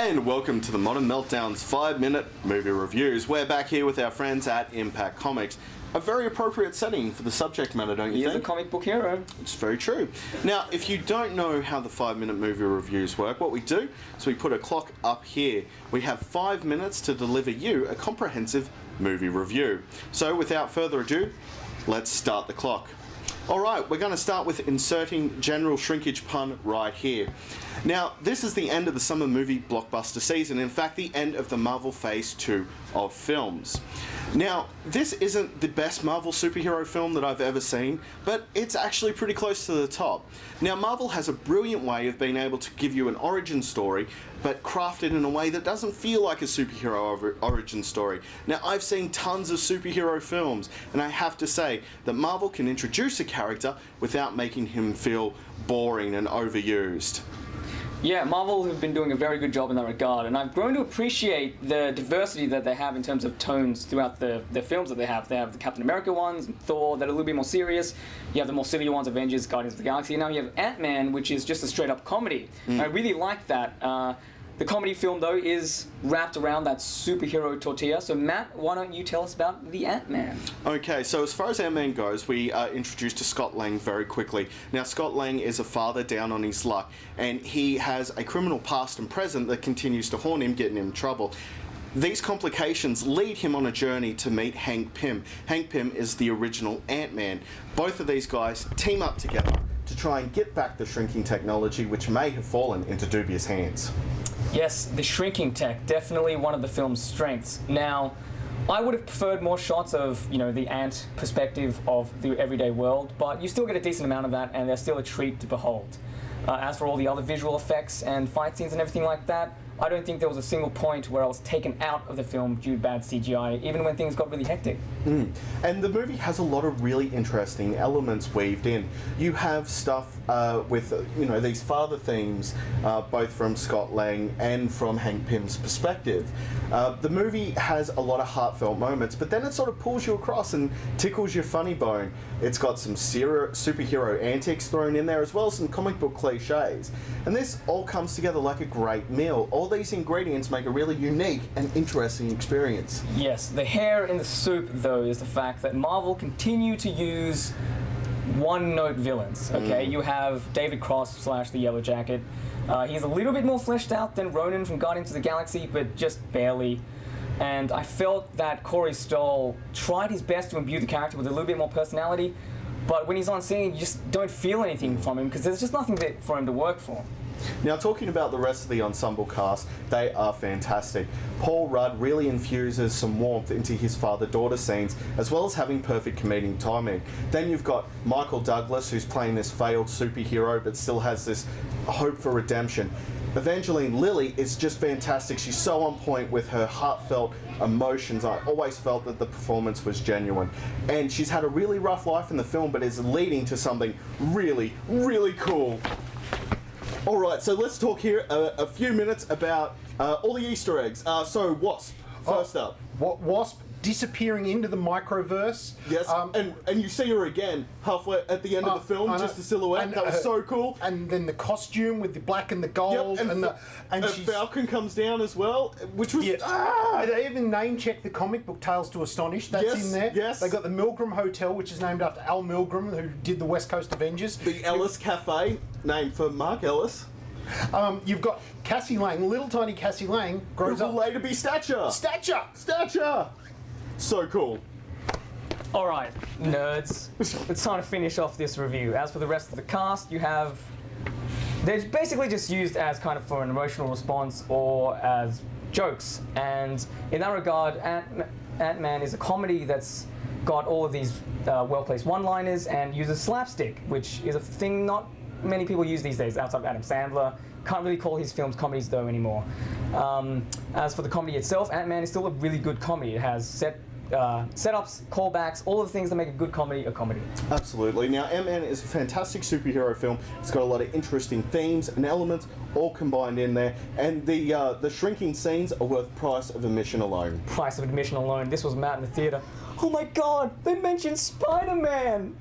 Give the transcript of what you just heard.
And welcome to the Modern Meltdown's 5-minute movie reviews. We're back here with our friends at Impact Comics. A very appropriate setting for the subject matter, don't you think? He is a comic book hero. It's very true. Now, if you don't know how the 5-minute movie reviews work, what we do is we put a clock up here. We have 5 minutes to deliver you a comprehensive movie review. So, without further ado, let's start the clock. Alright, we're going to start with inserting general shrinkage pun right here. Now, this is the end of the summer movie blockbuster season, in fact the end of the Marvel Phase 2 of films. Now, this isn't the best Marvel superhero film that I've ever seen, but it's actually pretty close to the top. Now, Marvel has a brilliant way of being able to give you an origin story, but crafted in a way that doesn't feel like a superhero origin story. Now, I've seen tons of superhero films, and I have to say that Marvel can introduce a character without making him feel boring and overused. Yeah, Marvel have been doing a very good job in that regard, and I've grown to appreciate the diversity that they have in terms of tones throughout the films that they have. They have the Captain America ones, and Thor, that are a little bit more serious. You have the more silly ones, Avengers, Guardians of the Galaxy. And now you have Ant-Man, which is just a straight-up comedy. I really like that. The comedy film, though, is wrapped around that superhero tortilla. So, Matt, why don't you tell us about the Ant-Man? Okay, so as far as Ant-Man goes, we are introduced to Scott Lang very quickly. Now, Scott Lang is a father down on his luck, and he has a criminal past and present that continues to haunt him, getting him in trouble. These complications lead him on a journey to meet Hank Pym. Hank Pym is the original Ant-Man. Both of these guys team up together to try and get back the shrinking technology, which may have fallen into dubious hands. Yes, the shrinking tech, definitely one of the film's strengths. Now, I would have preferred more shots of, the ant perspective of the everyday world, but you still get a decent amount of that, and they're still a treat to behold. As for all the other visual effects and fight scenes and everything like that, I don't think there was a single point where I was taken out of the film due to bad CGI, even when things got really hectic. And the movie has a lot of really interesting elements weaved in. You have stuff with, these father themes, both from Scott Lang and from Hank Pym's perspective. The movie has a lot of heartfelt moments, but then it sort of pulls you across and tickles your funny bone. It's got some superhero antics thrown in there, as well as some comic book cliches. And this all comes together like a great meal. All these ingredients make a really unique and interesting experience. Yes, the hair in the soup, though, is the fact that Marvel continue to use one-note villains, okay? You have David Cross / the Yellow Jacket. He's a little bit more fleshed out than Ronan from Guardians of the Galaxy, but just barely. And I felt that Corey Stoll tried his best to imbue the character with a little bit more personality, but when he's on scene, you just don't feel anything from him because there's just nothing for him to work for. Now, talking about the rest of the ensemble cast, they are fantastic. Paul Rudd really infuses some warmth into his father-daughter scenes, as well as having perfect comedic timing. Then you've got Michael Douglas, who's playing this failed superhero, but still has this hope for redemption. Evangeline Lilly is just fantastic. She's so on point with her heartfelt emotions. I always felt that the performance was genuine. And she's had a really rough life in the film, but is leading to something really, really cool. Alright, so let's talk here a few minutes about all the Easter eggs. So, Wasp, first up. Wasp disappearing into the microverse. Yes, and you see her again halfway at the end of the film, just a silhouette. And, that was so cool. And then the costume with the black and the gold. Yep, and Falcon comes down as well, which was... Yeah. They even name-checked the comic book Tales to Astonish. That's in there. Yes. They got the Milgram Hotel, which is named after Al Milgram, who did the West Coast Avengers. The Ellis Cafe, named for Mark Ellis. You've got Cassie Lang, little tiny Cassie Lang, grows Who will up... later be Stature. Stature! So cool. Alright, nerds. It's time to finish off this review. As for the rest of the cast, they're basically just used as kind of for an emotional response or as jokes. And in that regard, Ant-Man is a comedy that's got all of these well-placed one-liners and uses slapstick, which is a thing not many people use these days outside of Adam Sandler. Can't really call his films comedies though anymore. As for the comedy itself, Ant-Man is still a really good comedy. It has setups, callbacks, all of the things that make a good comedy a comedy. Absolutely. Now, Ant-Man is a fantastic superhero film. It's got a lot of interesting themes and elements all combined in there, and the shrinking scenes are worth the price of admission alone. Price of admission alone. This was Matt in the theater. Oh my God! They mentioned Spider-Man.